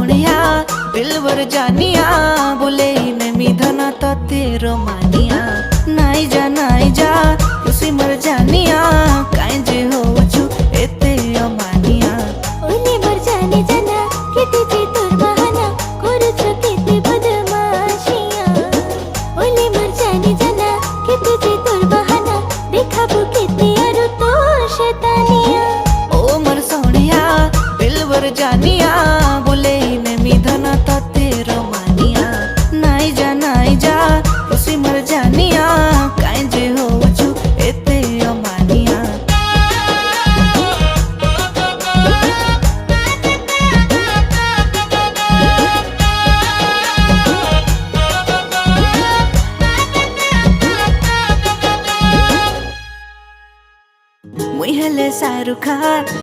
सोनिया दिलवर जानिया बोले मैं मिधना तो तेरो मानिया नाई जा खुशी मर जानिया काई जे हो छु एते अमानिया ओले मर जाने जाना केते जे तोर बहाना करूछ केते बदमाशिया ओले मर जाने जाना केते जे तोर बहाना देखाबो केते आरो तो शैतानिया ओ मर सोनिया दिलवर जानिया